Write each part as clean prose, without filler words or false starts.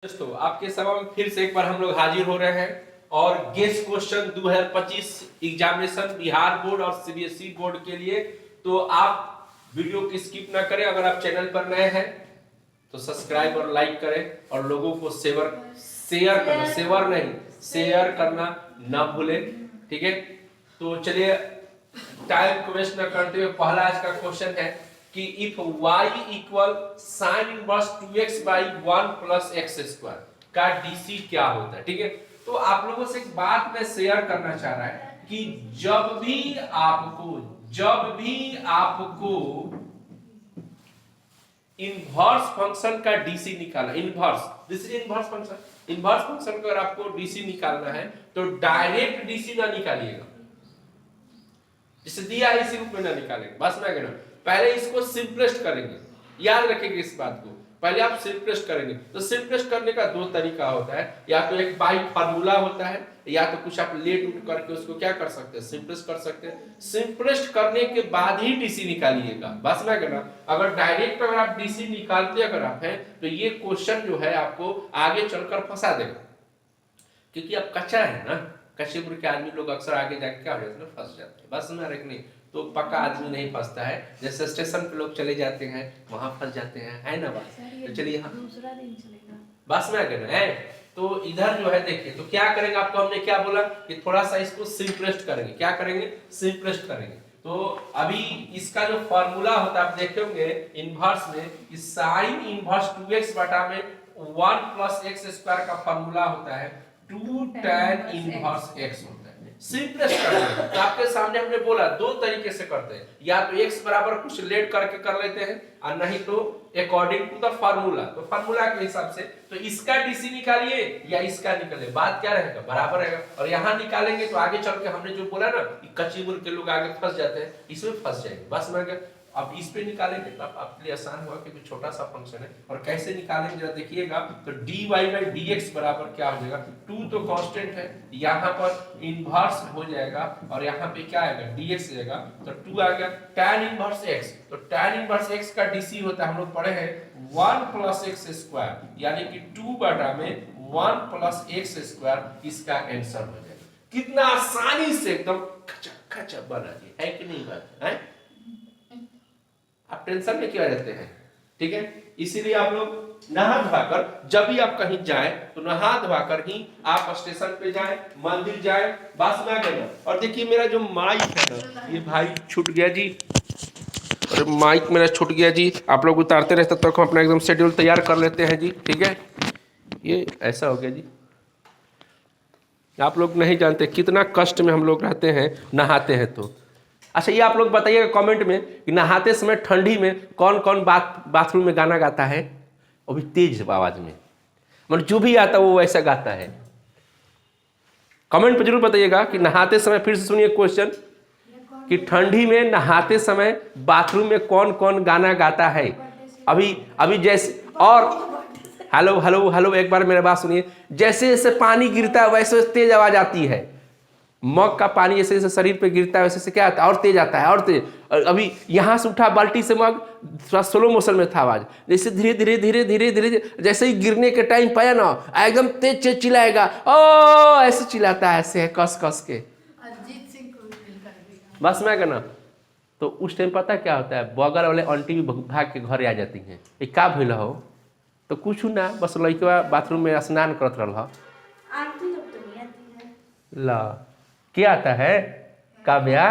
दोस्तों आपके समक्ष फिर से एक बार हम लोग हाजिर हो रहे हैं और guest question 2025 examination Bihar board और सीबीएसई बोर्ड के लिए। तो आप वीडियो की स्किप ना करें। अगर आप चैनल पर नए हैं तो सब्सक्राइब और लाइक करें और लोगों को शेयर करना ना भूलें। ठीक है, तो चलिए टाइम को वेस्ट ना करते हुए पहला आज का क्वेश्चन है कि if y equal sine inverse 2x by 1 plus x square का डीसी क्या होता है। ठीक है, तो आप लोगों से एक बात मैं शेयर करना चाह रहा है कि जब भी आपको इनवर्स फंक्शन का डीसी निकालना, दिस इज इनवर्स फंक्शन का अगर आपको डीसी निकालना है तो डायरेक्ट डीसी ना निकालिएगा, जिसे दिया है इसी रूप में ना निकालेंगे। बस मैं कह रहा हूं पहले इसको सिंपलेस्ट करेंगे, याद रखेंगे इस बात को। पहले आप सिंपलेस्ट करेंगे तो सिंपलेस्ट करने का दो तरीका होता है, या तो एक बाई फार्मूला होता है, या तो कुछ आप लेट उठ करके उसको क्या कर सकते हैं, सिंपलेस्ट कर सकते हैं। सिंपलेस्ट करने के बाद ही डीसी निकालिएगा। बस मैं कहना अगर डायरेक्ट अगर आप डीसी निकालते अगर आप हैं तो ये क्वेश्चन जो है आपको आगे चलकर फंसा देगा, क्योंकि अब कच्चा है ना। कच्चे मुर्ख के आदमी लोग अक्सर आगे जाके क्या हो जाते हैं, फंस जाते हैं। बस में रखने तो पक्का आदमी नहीं फंसता है, जैसे स्टेशन पे लोग चले जाते हैं वहां फंस जाते हैं, है ना बात। तो चलिए यहाँ दूसरा दिन चलेगा, बस में कहना है। तो इधर जो है देखिए, तो क्या करेंगे, आपको हमने क्या बोला कि थोड़ा सा इसको सिंपलेस्ट करेंगे। क्या करेंगे, सिंपलेस्ट करेंगे। तो अभी इसका जो फॉर्मूला होता है आप देखे होंगे इनवर्स में, कि साइन इनवर्स 2x बटा में 1 प्लस एक्स स्क्वायर का फॉर्मूला होता है 2 tan इनवर्स x होता है। सिंपलेस्ट करते हैं तो आपके सामने हमने बोला दो तरीके से करते हैं, या तो x बराबर कुछ लेट करके कर लेते हैं और नहीं तो अकॉर्डिंग टू द फार्मूला। तो फार्मूला के हिसाब से तो इसका डीसी निकालिए या इसका निकालिए, बात क्या रहेगा, बराबर रहेगा। और यहाँ निकालेंगे तो आगे चल के हमने जो बोला ना कि कच्ची मुर्ख के लोग आगे फंस जाते हैं, इसमें फंस जाएंगे। बस मैं अब इस पे निकालेंगे तो आपके लिए आसान होगा, क्योंकि छोटा सा फंक्शन है। और कैसे निकालेंगे जरा देखिएगा, तो dy बाई dx बराबर क्या हो जाएगा, 2 तो कांस्टेंट है, यहाँ पर इनवर्स हो जाएगा और यहाँ पे क्या आएगा, dx आएगा, तो 2 आ गया tan इनवर्स x। तो tan इनवर्स x का डीसी होता है, हम लोग पढ़े हैं 1 प्लस एक्स स्क्वायर, यानी कि 2 बटा में 1 प्लस एक्स स्क्वायर इसका आंसर हो जाएगा। कितना आसानी से एकदम खचा बना दिया है कि नहीं बात है। आप टेंशन में क्यों रहते हैं, ठीक है। इसीलिए आप लोग नहा धोकर जब भी आप कहीं जाएं तो नहा धोकर ही आप स्टेशन पे जाएं, मंदिर जाएं। बस में गए। और देखिए मेरा जो माइक है ना, ये भाई छूट गया जी, अरे माइक मेरा छूट गया जी। आप लोग उतारते रहते तब तक हम अपना एकदम शेड्यूल तैयार कर लेते हैं जी, ठीक है। ये ऐसा हो गया जी, आप लोग नहीं जानते कितना कष्ट में हम लोग रहते हैं नहाते हैं। तो अच्छा, ये आप लोग बताइएगा कमेंट में कि नहाते समय ठंडी में कौन कौन बाथरूम में गाना गाता है, वो भी तेज आवाज में, मतलब जो भी आता है वो वैसा गाता है। कमेंट पर जरूर बताइएगा कि नहाते समय, फिर से सुनिए क्वेश्चन, कि ठंडी में नहाते समय बाथरूम में कौन कौन गाना गाता है। अभी जैसे, और हेलो एक बार मेरे बात सुनिए, जैसे जैसे पानी गिरता है वैसे वैसे तेज आवाज आती है। मग का पानी जैसे जैसे शरीर पे गिरता है वैसे वैसे क्या आता है, और तेज आता है, और तेज। और अभी यहाँ से उठा बाल्टी से मग, थोड़ा स्लो मोशन में था आवाज, जैसे धीरे जैसे ही गिरने के टाइम पाया ना एकदम तेज चिल्लाएगा, ओ ऐसे चिल्लाता है, ऐसे कस के। बस मैं कहना तो उस टाइम पता क्या होता है, बगल वाले आंटी भी भाग के घर आ जाती हैं, ये का भइल हो, तो कुछ ना, बस लड़का बाथरूम में स्नान करत रहा। ला क्या आता है काव्या,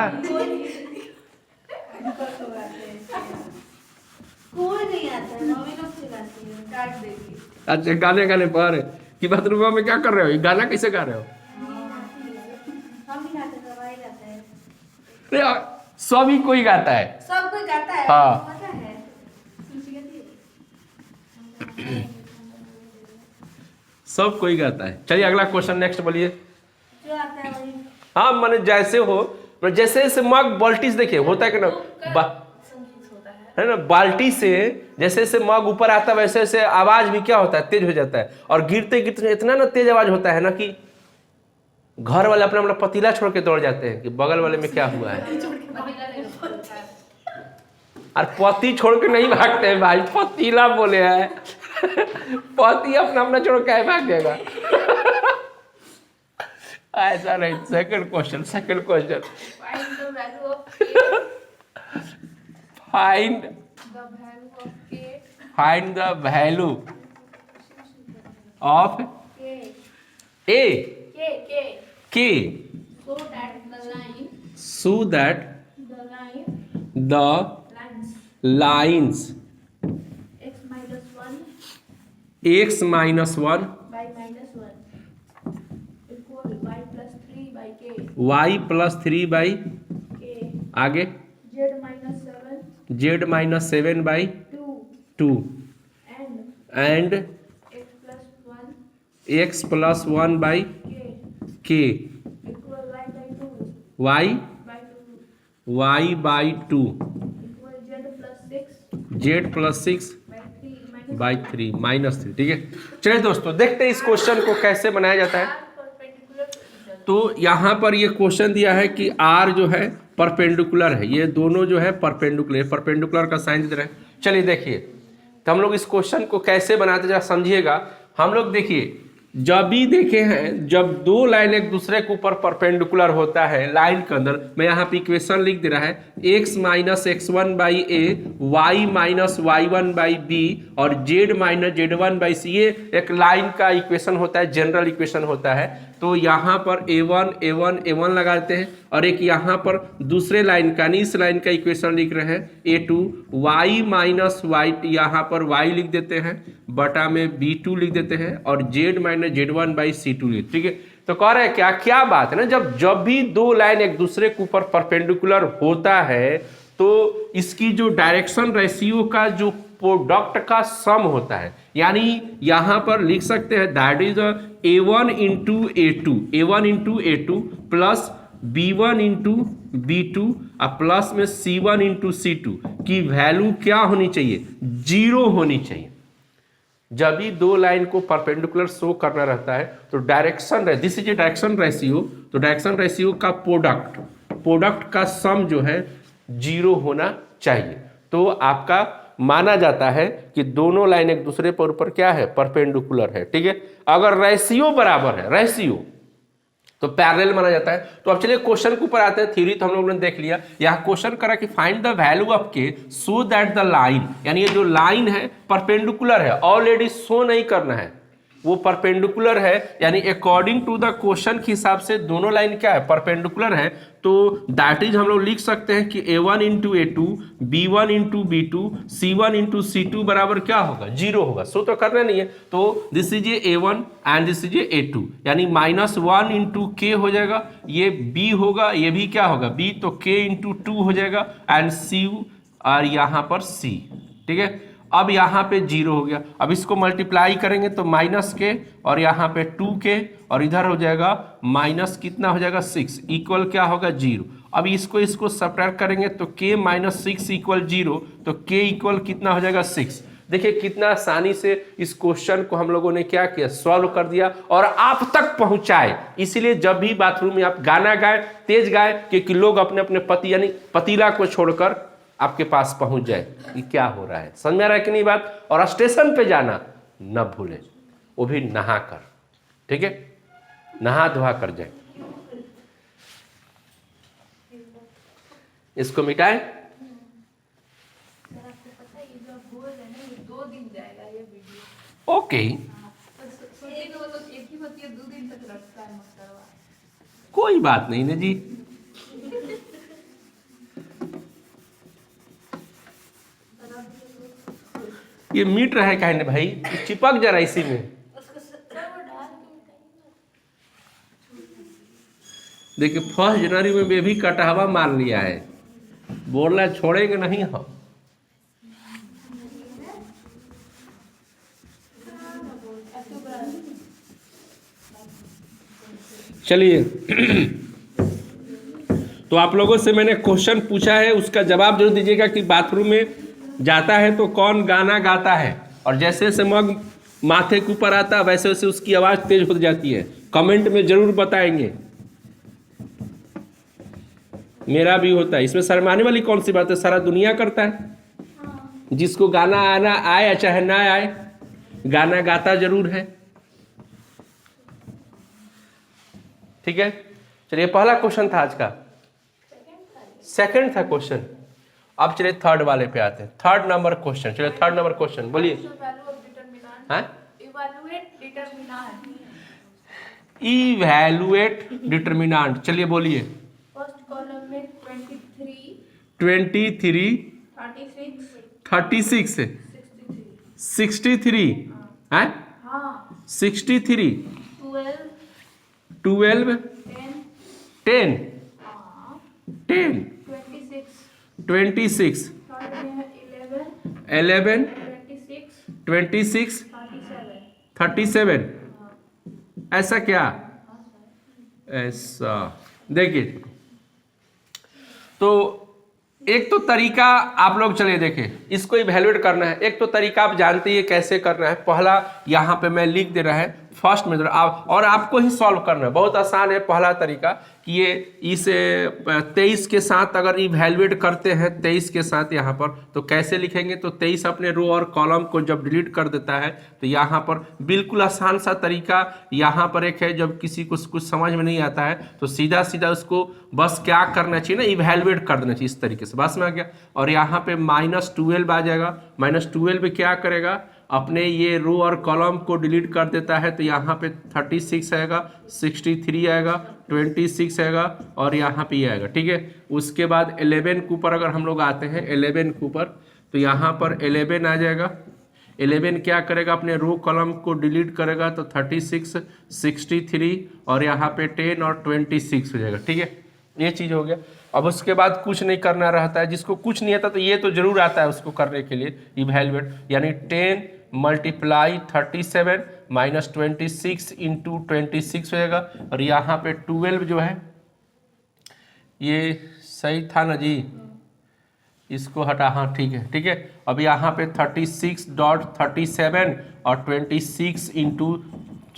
अच्छा गाने पर कि बाथरूम में क्या कर रहे हो, गाना कैसे गा रहे हो। सभी कोई गाता है, सब कोई गाता है, हाँ पता है। सब कोई गाता है। चलिए अगला क्वेश्चन नेक्स्ट बोलिए। जो आता है वही, हाँ माने जैसे हो, जैसे जैसे मग बाल्टी से देखिए होता है कि ना, है ना, बाल्टी से जैसे जैसे मग ऊपर आता है वैसे वैसे आवाज भी क्या होता है, तेज हो जाता है। और गिरते गिरते इतना ना तेज आवाज होता है ना कि घर वाले अपना अपना पतीला छोड़ के दौड़ जाते हैं कि बगल वाले में क्या हुआ है। और पति छोड़ के नहीं भागते हैं भाई, पतीला बोले हैं। पति अपना अपना छोड़ के भाग जाएगा। ऐसा नहीं। Second question Find the value of k. Find The value of k. Find the value of K. A K. के So that the line. So that The line. The Lines. Lines X minus 1 x minus 1 by minus 1 equal y plus 3 by k. y plus 3 by K. आगे Z minus 7 z minus 7 by 2 2 and and x plus 1 x plus 1 by k k equal y by 2 y by 2 y by 2 equal z plus 6 z plus 6 by 3 minus by 3 minus 3। ठीक है, चलिए दोस्तों देखते हैं इस question को कैसे बनाया जाता है। r perpendicular to each other. तो यहाँ पर ये क्वेश्चन दिया है कि r जो है परपेंडिकुलर है, ये दोनों जो है परपेंडिकुलर का साइन दे रहे हैं। चलिए देखिए तो हम लोग इस क्वेश्चन को कैसे बनाते जरा समझिएगा। हम लोग देखिए जब भी देखे हैं जब दो लाइन एक दूसरे के ऊपर परपेंडिकुलर होता है लाइन के अंदर, मैं यहाँ पे इक्वेशन लिख दे रहा है x minus x1 by a, y minus y1 by b और z minus z1 by c, ये एक लाइन का इक्वेशन होता है, जनरल इक्वेशन होता है। तो यहाँ पर a1 लगाते हैं और एक यहाँ पर दूसरे लाइन का इस लाइन का इक्वेशन लिख रहे हैं a2, y माइनस वाई, यहाँ पर y लिख देते हैं बटा में b2 लिख देते हैं और z minus z1 by c2 लिख। ठीक है, तो कह रहे हैं क्या बात है ना, जब भी दो लाइन एक दूसरे के ऊपर परपेंडिकुलर होता है तो इसकी जो डायरेक्शन रेशियो का जो प्रोडक्ट का सम होता है, यानी यहां पर लिख सकते हैं that is a1 into a2 plus b1 into b2 और प्लस में c1 इंटू c2 की वैल्यू क्या होनी चाहिए, 0 होनी चाहिए। जब भी दो लाइन को परपेंडिकुलर शो करना रहता है तो direction, this is a direction ratio, तो डायरेक्शन रेशियो का प्रोडक्ट का सम जो है 0 होना चाहिए। तो आपका माना जाता है कि दोनों लाइन एक दूसरे पर ऊपर क्या है, परपेंडिकुलर है। ठीक है, अगर रेशियो बराबर है, रेशियो तो पैरेलल माना जाता है। तो अब चलिए क्वेश्चन के ऊपर आते हैं। थ्योरी तो हम लोगों ने देख लिया, यहाँ क्वेश्चन करा कि फाइंड द वैल्यू ऑफ के सो दैट द लाइन, यानी ये जो लाइन है परपेंडिकुलर है, ऑलरेडी शो नहीं करना है, वो परपेंडिकुलर है, यानी अकॉर्डिंग टू द क्वेश्चन के हिसाब से दोनों लाइन क्या है, परपेंडिकुलर है। तो दैट इज हम लोग लिख सकते हैं कि a1 into a2, b1 into b2, c1 into c2 बराबर क्या होगा, 0 होगा। सो तो करना नहीं है, तो this is a a1 and this is a a2, यानी -1 इंटू k हो जाएगा, ये b होगा, ये भी क्या होगा b, तो k इंटू 2 हो जाएगा एंड c और यहाँ पर c। ठीक है, अब यहाँ पे 0 हो गया, अब इसको मल्टीप्लाई करेंगे तो माइनस के और यहाँ पे 2k और इधर हो जाएगा माइनस कितना हो जाएगा 6 इक्वल क्या होगा 0। अब इसको सब्ट्रैक्ट करेंगे तो k माइनस 6 इक्वल 0, तो k इक्वल कितना हो जाएगा 6। देखिए कितना आसानी से इस क्वेश्चन को हम लोगों ने क्या किया, सॉल्व कर दिया और आप तक पहुंचाए। इसीलिए जब भी बाथरूम में आप गाना गाए, तेज गाए, क्योंकि लोग अपने अपने पति यानी पतीला को छोड़कर आपके पास पहुंच जाए कि क्या हो रहा है, समझ में आ रहा है कि नहीं बात। और स्टेशन पे जाना न भूले, वो भी नहा कर, ठीक है, नहा धोआ कर जाए। इसको मिटाए। सर आपको पता है ये जो आप बोल रहे हैं ना, ये 2 दिन जाएगा ये वीडियो। ओके, सोचिए कि वो तो एक ही होती है, 2 दिन तक रखता है मकरवा। कोई बात नहीं ना जी। ये मीट रहा है कहने भाई, चिपक जा रहा है इसी में। देखिए 1 जनवरी में भी कटहवा मार लिया है, बोलना छोड़ेंगे नहीं हम। चलिए तो आप लोगों से मैंने क्वेश्चन पूछा है, उसका जवाब जरूर दीजिएगा कि बाथरूम में जाता है तो कौन गाना गाता है, और जैसे जैसे मग माथे के ऊपर आता है वैसे वैसे उसकी आवाज़ तेज हो जाती है। कमेंट में जरूर बताएंगे। मेरा भी होता है, इसमें शर्माने वाली कौन सी बात है, सारा दुनिया करता है। जिसको गाना आना आए चाहे ना आए, गाना गाता जरूर है। ठीक है, चलिए पहला क्वेश्चन था आज का, सेकंड था क्वेश्चन। अब चलिए थर्ड वाले पे आते हैं, थर्ड नंबर क्वेश्चन। चलिए थर्ड नंबर क्वेश्चन बोलिए। हाँ, इवैल्यूएट डिटर्मिनेंट, चलिए बोलिए। फर्स्ट कॉलम में 23, 23, 36, 36, 63 है, हाँ 63, 12, 12, 10, 10, हाँ 10, 26, 26, थर्ड में है 11, 26, 26, 37, 37। हाँ ऐसा क्या? हाँ सर। ऐसा देखिए, तो एक तो तरीका आप लोग चलिए देखें, इसको इवैल्यूएट करना है। एक तो तरीका आप जानते ही कैसे करना है। पहला यहाँ पे मैं लिख दे रहा है फर्स्ट मेथड, आप और आपको ही सॉल्व करना है। बहुत आसान है पहला तरीका कि ये इस 23 के साथ अगर इवैल्यूएट करते हैं 23 के साथ यहाँ पर, तो कैसे लिखेंगे? तो 23 अपने रो और कॉलम को जब डिलीट कर देता है तो यहाँ पर बिल्कुल आसान सा तरीका यहाँ पर एक है। जब किसी को कुछ समझ में नहीं आता है तो सीधा सीधा उसको बस क्या करना चाहिए ना, इवैल्यूएट कर देना चाहिए इस तरीके से। बस में आ गया। और यहाँ पे -12 आ जाएगा। -12 क्या करेगा? अपने ये रो और कॉलम को डिलीट कर देता है, तो यहाँ पे 36 आएगा, 63 आएगा, 26 आएगा और यहाँ पे ये आएगा। ठीक है, उसके बाद 11 के ऊपर अगर हम लोग आते हैं 11 के ऊपर, तो यहाँ पर 11 आ जाएगा। 11 क्या करेगा? अपने रो कॉलम को डिलीट करेगा, तो 36, 63 और यहाँ पे 10 और 26 हो जाएगा। ठीक है, ये चीज़ हो गया। अब उसके बाद कुछ नहीं करना रहता है। जिसको कुछ नहीं आता तो ये तो जरूर आता है उसको करने के लिए इवैल्यूएट, यानी 10 मल्टीप्लाई 37 -26 इंटू 26 हो जाएगा। और यहाँ पे 12 जो है, ये सही था ना जी, इसको हटा, हाँ ठीक है ठीक है। अब यहाँ पे 36.37 और 26 इंटू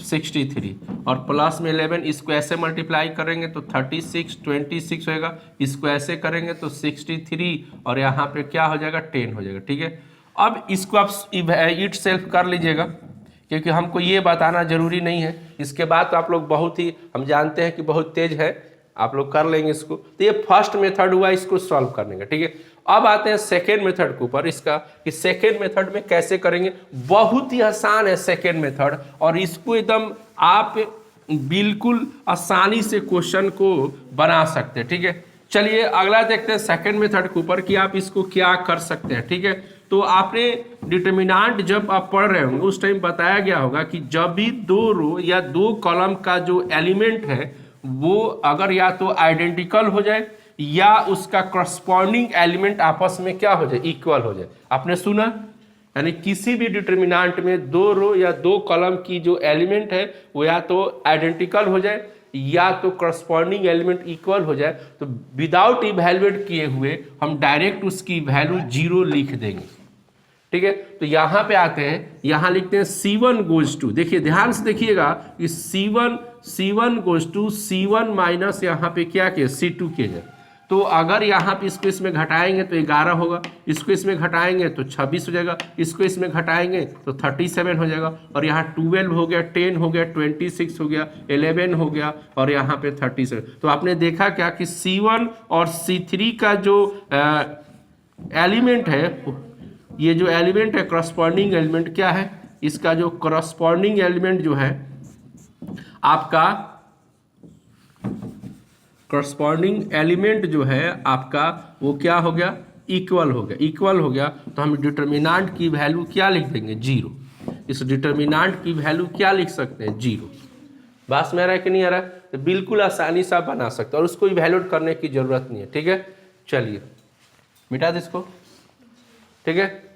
63 और प्लस में 11, इसको ऐसे मल्टीप्लाई करेंगे तो 36 26 होएगा। इसको ऐसे करेंगे तो 63 और यहाँ पे क्या हो जाएगा? 10 हो जाएगा। ठीक है, अब इसको आप इट सेल्फ कर लीजिएगा, क्योंकि हमको ये बताना जरूरी नहीं है। इसके बाद तो आप लोग बहुत ही, हम जानते हैं कि बहुत तेज है, आप लोग कर लेंगे इसको। तो ये फर्स्ट मेथड हुआ इसको सॉल्व करने का। ठीक है, अब आते हैं सेकेंड मेथड के ऊपर इसका, कि सेकेंड मेथड में कैसे करेंगे। बहुत ही आसान है सेकेंड मेथड, और इसको एकदम आप बिल्कुल आसानी से क्वेश्चन को बना सकते हैं। ठीक है, चलिए अगला देखते हैं सेकेंड मेथड के ऊपर कि आप इसको क्या कर सकते हैं। ठीक है, तो आपने डिटर्मिनेंट जब आप पढ़ रहे होंगे उस टाइम बताया गया होगा कि जब भी दो रो या दो कॉलम का जो एलिमेंट है वो अगर या तो आइडेंटिकल हो जाए या उसका करस्पॉन्डिंग एलिमेंट आपस में क्या हो जाए? इक्वल हो जाए। आपने सुना, यानी किसी भी डिटर्मिनेंट में दो रो या दो कॉलम की जो एलिमेंट है वो या तो आइडेंटिकल हो जाए या तो करस्पॉन्डिंग एलिमेंट इक्वल हो जाए, तो विदाउट इवैल्यूएट किए हुए हम डायरेक्ट उसकी वैल्यू 0 लिख देंगे। ठीक है, तो यहाँ पे आते हैं, यहाँ लिखते हैं C1 गोज टू, देखिए ध्यान से देखिएगा कि C1 goes to C1 minus यहाँ पे क्या किया? C2 किया जाए। तो अगर यहाँ पे इसको इसमें घटाएंगे तो 11 होगा, इसको इसमें घटाएंगे तो 26 हो जाएगा, इसको इसमें घटाएंगे तो 37 हो जाएगा, और यहाँ 12 हो गया, 10 हो गया, 26 हो गया, 11 हो गया और यहाँ पे 37। तो आपने देखा क्या कि C1 और C3 का जो एलिमेंट है, ये जो एलिमेंट है करस्पॉन्डिंग एलिमेंट क्या है? इसका जो करस्पॉन्डिंग एलिमेंट जो है आपका, करस्पॉन्डिंग एलिमेंट जो है आपका वो क्या हो गया? इक्वल हो गया। इक्वल हो गया तो हम डिटर्मिनेंट की वैल्यू क्या लिख देंगे? 0। इस डिटर्मिनेंट की वैल्यू क्या लिख सकते हैं? 0। बात में आ रहा है कि नहीं आ रहा है? तो बिल्कुल आसानी से आप बना सकते हैं और उसको इवैल्यूएट करने की जरूरत नहीं है। ठीक है, चलिए मिटा दे इसको। ठीक है,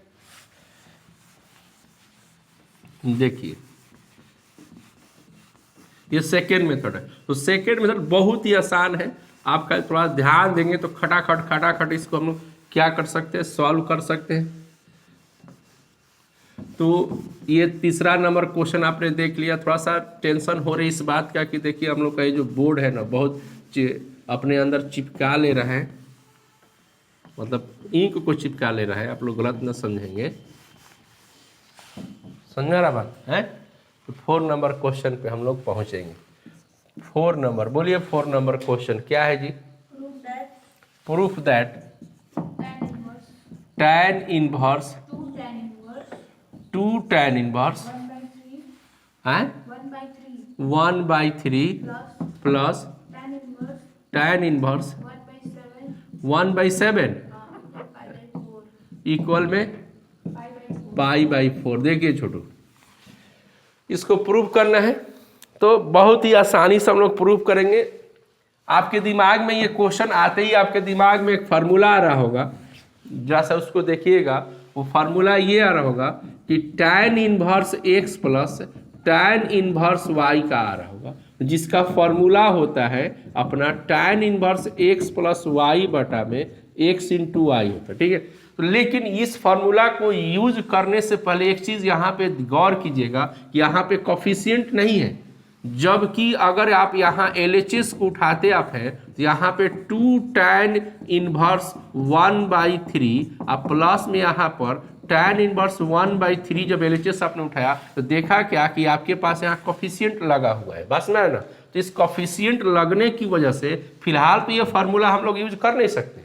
देखिए ये सेकेंड मेथड है। तो सेकेंड मेथड बहुत ही आसान है, आपका थोड़ा ध्यान देंगे तो खटाखट इसको हम लोग क्या कर सकते हैं? सॉल्व कर सकते हैं। तो ये तीसरा नंबर क्वेश्चन आपने देख लिया। थोड़ा सा टेंशन हो रही इस बात का कि देखिए हम लोग का ये जो बोर्ड है ना बहुत अपने अंदर चिपका ले रहा है, मतलब इंक को चिपका ले रहा है। आप लोग गलत न समझेंगे, समझ में आ रहा बात है। तो 4 नंबर क्वेश्चन पे हम लोग पहुंचेंगे। 4 नंबर बोलिए, 4 नंबर क्वेश्चन क्या है जी? Proof that tan inverse 2 tan inverse 1/3 plus tan inverse 1/7 equal में π/4। देखिए छोटू, इसको प्रूव करना है तो बहुत ही आसानी से हम लोग प्रूव करेंगे। आपके दिमाग में ये क्वेश्चन आते ही आपके दिमाग में एक फार्मूला आ रहा होगा, जैसा उसको देखिएगा। वो फार्मूला ये आ रहा होगा कि tan inverse x plus tan inverse y का आ रहा होगा, जिसका फार्मूला होता है अपना tan inverse x plus y बटा में x इंटू वाई होता है। ठीक है, तो लेकिन इस फार्मूला को यूज करने से पहले एक चीज़ यहाँ पे गौर कीजिएगा कि यहाँ पे कोफिशिएंट नहीं है, जबकि अगर आप यहाँ LHS को उठाते आप है तो यहाँ पे 2 tan इनवर्स 1/3 और प्लस में यहाँ पर tan इनवर्स 1/3 जब LHS आपने उठाया तो देखा क्या कि आपके पास यहाँ कोफिशिएंट लगा हुआ है, बस में है ना। तो इस कोफिशिएंट लगने की वजह से फिलहाल तो ये फार्मूला हम लोग यूज कर नहीं सकते,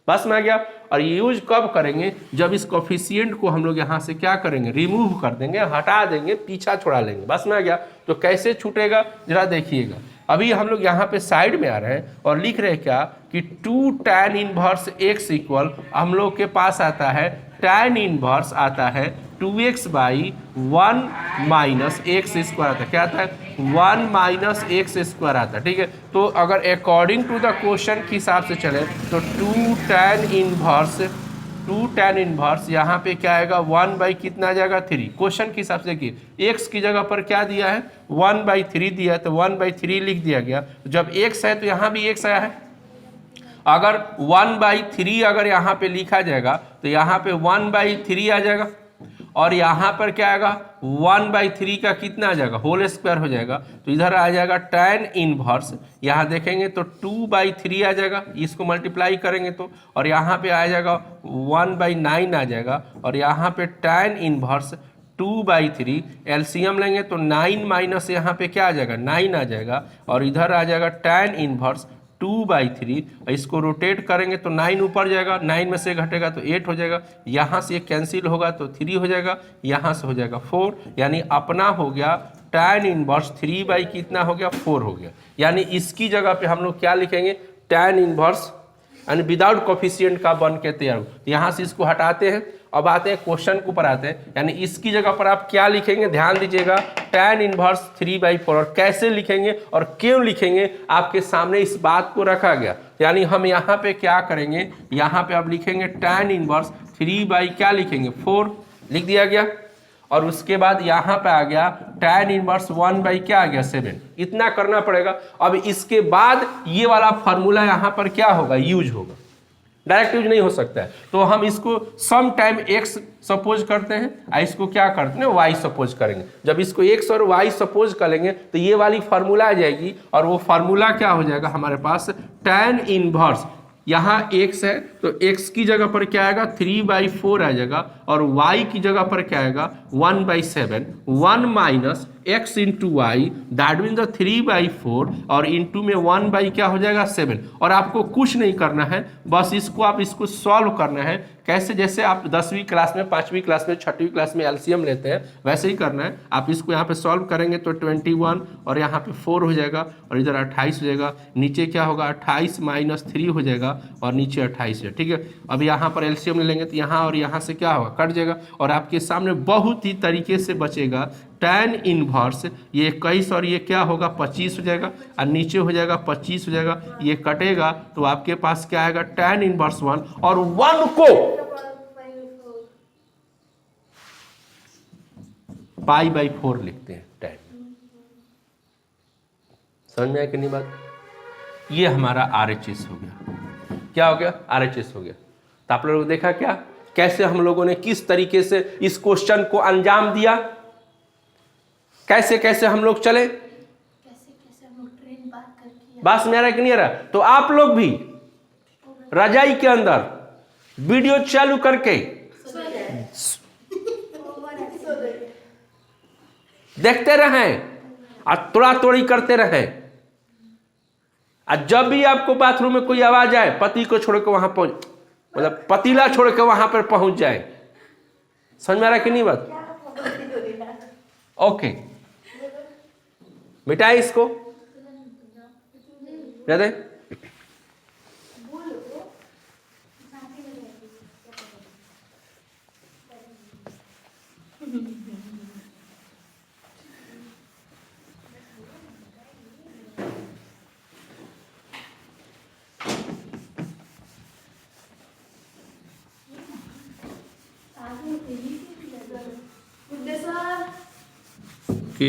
बस में आ गया। और यूज कब करेंगे? जब इस कोफिशिएंट को हम लोग यहाँ से क्या करेंगे, रिमूव कर देंगे, हटा देंगे, पीछा छोड़ा लेंगे, बस में आ गया। तो कैसे छूटेगा जरा देखिएगा। अभी हम लोग यहाँ पे साइड में आ रहे हैं और लिख रहे हैं क्या कि 2 tan इनवर्स x इक्वल हम लोग के पास आता है tan इनवर्स आता है 2x/1 माइनस एक्स स्क्वायर आता है। क्या आता है? 1 माइनस एक्स स्क्वायर आता है। ठीक है, तो अगर अकॉर्डिंग टू द क्वेश्चन के हिसाब से चले तो 2 tan इनवर्स यहाँ पे क्या आएगा 1 कितना आ जाएगा 3। क्वेश्चन के हिसाब से देखिए x की जगह पर क्या दिया है 1/3 दिया है, तो 1/3 लिख दिया गया। जब x है तो यहाँ भी x आया है। अगर 1/3 अगर यहाँ पे लिखा जाएगा तो यहाँ पे 1/3 आ जाएगा और यहाँ पर क्या आएगा 1/3 का कितना आ जाएगा होल स्क्वायर हो जाएगा। तो इधर आ जाएगा tan इनवर्स, यहाँ देखेंगे तो 2/3 आ जाएगा, इसको मल्टीप्लाई करेंगे तो, और यहाँ पे आ जाएगा 1/9 आ जाएगा, और यहाँ पे tan इनवर्स 2/3 एलसीएम लेंगे तो 9 माइनस यहाँ पे क्या आ जाएगा 9 आ जाएगा, और इधर आ जाएगा tan इनवर्स 2/3। इसको रोटेट करेंगे तो 9 ऊपर जाएगा, 9 में से घटेगा तो 8 हो जाएगा, यहाँ से कैंसिल होगा तो 3 हो जाएगा, यहाँ से हो जाएगा 4, यानी अपना हो गया tan इनवर्स 3 कितना हो गया 4 हो गया। यानी इसकी जगह पे हम लोग क्या लिखेंगे tan इनवर्स यानी विदाउट कोफिशिएंट का बन के तैयार हो। यहाँ से इसको हटाते हैं, अब आते हैं क्वेश्चन के ऊपर आते हैं। यानी इसकी जगह पर आप क्या लिखेंगे, ध्यान दीजिएगा tan इनवर्स 3/4। और कैसे लिखेंगे और क्यों लिखेंगे आपके सामने इस बात को रखा गया। यानी हम यहाँ पे क्या करेंगे, यहाँ पे आप लिखेंगे tan इनवर्स 3 क्या लिखेंगे 4 लिख दिया गया, और उसके बाद यहाँ पे आ गया tan इनवर्स 1 क्या आ गया 7। इतना करना पड़ेगा। अब इसके बाद ये वाला फार्मूला यहाँ पर क्या होगा यूज होगा, डायरेक्ट यूज नहीं हो सकता है। तो हम इसको सम टाइम x सपोज करते हैं और इसको क्या करते हैं y सपोज करेंगे। जब इसको x और y सपोज करेंगे तो ये वाली फार्मूला आ जाएगी, और वो फार्मूला क्या हो जाएगा हमारे पास tan इनवर्स, यहाँ x है तो x की जगह पर क्या आएगा 3/4 आ जाएगा, और y की जगह पर क्या आएगा 1/7, 1 minus x into y that mean 3/4, और इंटू में 1 क्या हो जाएगा 7। और आपको कुछ नहीं करना है, बस इसको सॉल्व करना है। कैसे? जैसे आप 10वीं क्लास में 5वीं क्लास में 6वीं क्लास में एलसीएम लेते हैं वैसे ही करना है। आप इसको यहाँ पे सॉल्व करेंगे तो 21 और यहाँ पे 4 हो जाएगा, और इधर 28 हो जाएगा, नीचे क्या होगा 28 माइनस 3 हो जाएगा, और नीचे 28 है। ठीक है, अब यहाँ पर एलसीएम ले लेंगे तो यहाँ और यहाँ से क्या होगा कट जाएगा, और आपके सामने बहुत ही तरीके से बचेगा tan इनवर्स ये 21 और ये क्या होगा 25 हो जाएगा, और नीचे हो जाएगा 25 हो जाएगा, ये कटेगा तो आपके पास क्या आएगा tan इनवर्स 1, और 1 को π/4 लिखते हैं tan। समझ में आया कि नहीं बात? ये हमारा RHS हो गया। क्या हो गया? RHS हो गया। तो आप लोगों ने देखा क्या कैसे हम लोगों ने किस तरीके से इस क्वेश्चन को अंजाम दिया, कैसे कैसे हम लोग चले, कैसे हम लोग ट्रेन पार करके बस मेरा कि नहीं रहा। तो आप लोग भी रजाई के अंदर वीडियो चालू करके देखते रहें और तोड़ा तोड़ी करते रहें। और जब भी आपको बाथरूम में कोई आवाज आए, पति को छोड़ के वहां पहुंच, मतलब पतीला छोड़ के वहां पर पहुंच जाए। समझ में आ रहा कि नहीं बात? ओके, मिटाए इसको, दे।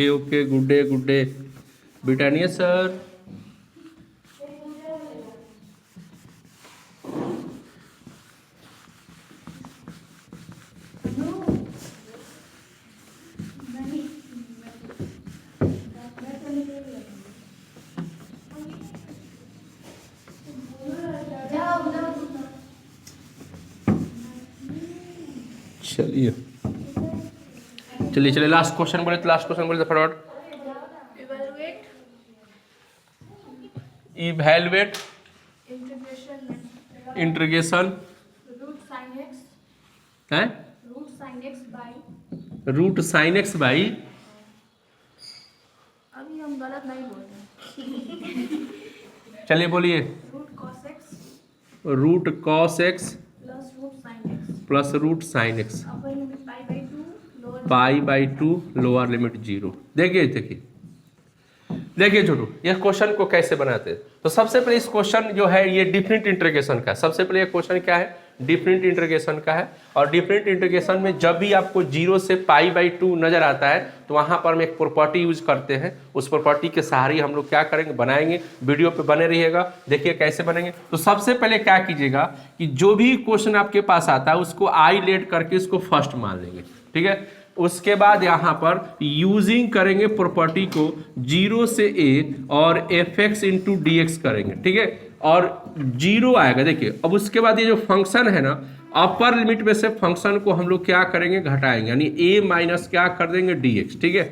Okay, good day Britannia sir. चलिए लास्ट क्वेश्चन बोले तो फटाफट। इवैल्यूएट इंटीग्रेशन है रूट साइन एक्स बाई, अभी हम गलत नहीं बोलते। चलिए बोलिए, root cos x plus root sine x पाई/2 लोअर लिमिट 0। देखिए छोटू, ये क्वेश्चन को कैसे बनाते हैं। तो सबसे पहले इस क्वेश्चन जो है ये डिफरेंट इंटीग्रेशन का है। सबसे पहले ये क्वेश्चन क्या है, डिफरेंट इंटीग्रेशन का है। और डिफरेंट इंटीग्रेशन में जब भी आपको 0 से पाई/2 नजर आता है तो वहां पर हम एक प्रॉपर्टी यूज करते हैं। उस प्रॉपर्टी के सहारे हम लोग क्या करेंगे, बनाएंगे। वीडियो पे बने रहिएगा, देखिए कैसे बनेंगे। तो सबसे पहले क्या कीजिएगा कि जो भी क्वेश्चन आपके पास आता है उसको आई लेट करके उसको फर्स्ट मान लेंगे, ठीक है। उसके बाद यहाँ पर यूजिंग करेंगे प्रॉपर्टी को 0 से a और fx इंटू डी एक्स करेंगे, ठीक है। और 0 आएगा, देखिए। अब उसके बाद ये जो फंक्शन है ना, अपर लिमिट में से फंक्शन को हम लोग क्या करेंगे, घटाएंगे, यानी a माइनस क्या कर देंगे dx, ठीक है।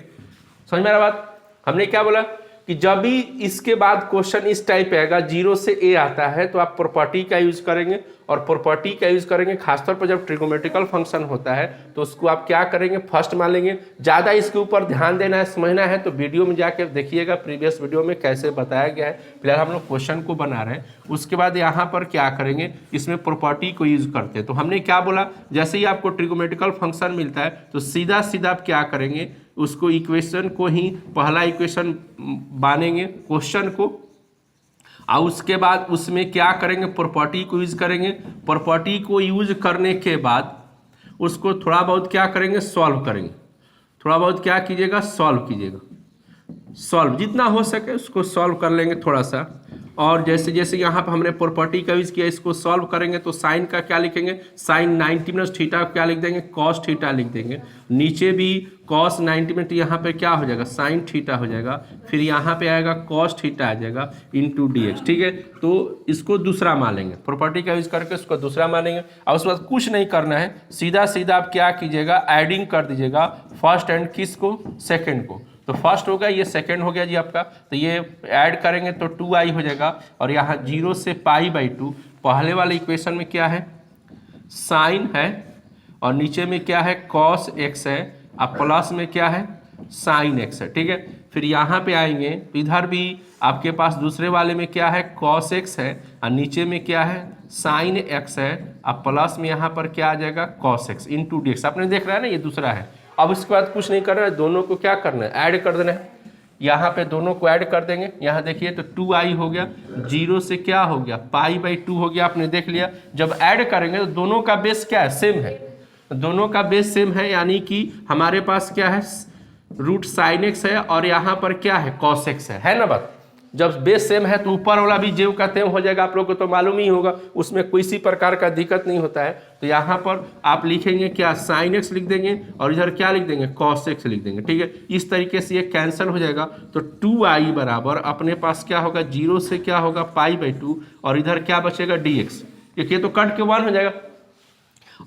समझ में आ रहा बात? हमने क्या बोला कि जब भी इसके बाद क्वेश्चन इस टाइप आएगा 0 से a आता है तो आप प्रॉपर्टी का यूज करेंगे। और प्रॉपर्टी का यूज करेंगे खासतौर पर जब ट्रिगोमेट्रिकल फंक्शन होता है तो उसको आप क्या करेंगे, फर्स्ट मान लेंगे। ज़्यादा इसके ऊपर ध्यान देना है, समझना है तो वीडियो में जाके देखिएगा, प्रीवियस वीडियो में कैसे बताया गया है। फिलहाल हम लोग क्वेश्चन को बना रहे हैं। उसके बाद यहाँ पर क्या करेंगे, इसमें प्रॉपर्टी को यूज करते हैं। तो हमने क्या बोला, जैसे ही आपको ट्रिगोमेट्रिकल फंक्शन मिलता है तो सीधा सीधा आप क्या करेंगे, उसको इक्वेशन को ही पहला इक्वेशन मानेंगे क्वेश्चन को, और उसके बाद उसमें क्या करेंगे, प्रॉपर्टी को यूज करेंगे। प्रॉपर्टी को यूज करने के बाद उसको थोड़ा बहुत क्या करेंगे, सॉल्व करेंगे। थोड़ा बहुत क्या कीजिएगा, सॉल्व कीजिएगा। सॉल्व जितना हो सके उसको सॉल्व कर लेंगे थोड़ा सा। और जैसे जैसे यहाँ पर हमने प्रॉपर्टी का यूज किया, इसको सॉल्व करेंगे तो साइन का क्या लिखेंगे, साइन 90 मिनट थीटा क्या लिख देंगे, कॉस थीटा लिख देंगे। नीचे भी कॉस 90 मिनट यहाँ पे क्या हो जाएगा, साइन थीटा हो जाएगा। फिर यहाँ पे आएगा कॉस थीटा आ जाएगा इंटू dx, ठीक है। तो इसको दूसरा मान लेंगे, प्रॉपर्टी का यूज करके उसको दूसरा मानेंगे। और उसके बाद कुछ नहीं करना है, सीधा सीधा आप क्या कीजिएगा, एडिंग कर दीजिएगा फर्स्ट एंड किसको, सेकेंड को। तो फर्स्ट हो गया, ये सेकंड हो गया जी आपका। तो ये ऐड करेंगे तो 2i हो जाएगा। और यहाँ 0 से पाई/2, पहले वाले इक्वेशन में क्या है, साइन है, और नीचे में क्या है, कॉस x है, और प्लस में क्या है, साइन x है, ठीक है। फिर यहाँ पे आएंगे तो इधर भी आपके पास दूसरे वाले में क्या है, कॉस x है, और नीचे में क्या है, साइन x है, और प्लस में यहाँ पर क्या आ जाएगा, कॉस x इंटू dx। आपने देख रहा है ना, ये दूसरा है। अब इसके बाद कुछ नहीं करना है, दोनों को क्या करना है, ऐड कर देना है। यहाँ पे दोनों को ऐड कर देंगे। यहाँ देखिए तो 2i हो गया, 0 से क्या हो गया, पाई/2 हो गया, आपने देख लिया। जब ऐड करेंगे तो दोनों का बेस क्या है, सेम है। दोनों का बेस सेम है, यानी कि हमारे पास क्या है, रूट साइन x है, और यहाँ पर क्या है, कॉस x है ना बात। जब बेस सेम है तो ऊपर वाला भी जेव का तेव हो जाएगा, आप लोग को तो मालूम ही होगा, उसमें किसी प्रकार का दिक्कत नहीं होता है। तो यहाँ पर आप लिखेंगे क्या, साइन x लिख देंगे, और इधर क्या लिख देंगे, कॉस x लिख देंगे, ठीक है। इस तरीके से ये कैंसिल हो जाएगा। तो 2i बराबर अपने पास क्या होगा, 0 से क्या होगा, पाई/2, और इधर क्या बचेगा, dx, क्योंकि ये तो कट के 1 हो जाएगा।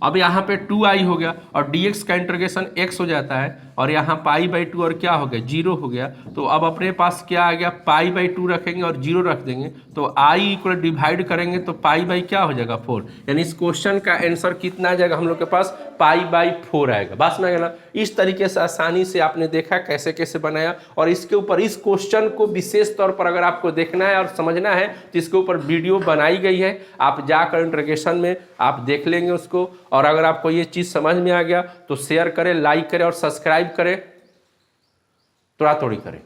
अब यहाँ पे 2i हो गया, और dx का इंटीग्रेशन x हो जाता है, और यहाँ π/2 और क्या हो गया 0 हो गया। तो अब अपने पास क्या आ गया π/2 रखेंगे और 0 रख देंगे तो i इक्वल डिवाइड करेंगे तो क्या हो जाएगा 4, यानी इस क्वेश्चन का आंसर कितना आ जाएगा हम लोग के पास π/4 आएगा। बस में गया। इस तरीके से आसानी से आपने देखा कैसे कैसे बनाया, और इसके ऊपर इस क्वेश्चन को विशेष तौर पर अगर आपको देखना है और समझना है तो इसके ऊपर वीडियो बनाई गई है, आप जाकर इंट्रोगेशन में आप देख लेंगे उसको। और अगर आपको ये चीज़ समझ में आ गया तो शेयर करें, लाइक करें और सब्सक्राइब करें, थोड़ा थोड़ी करें।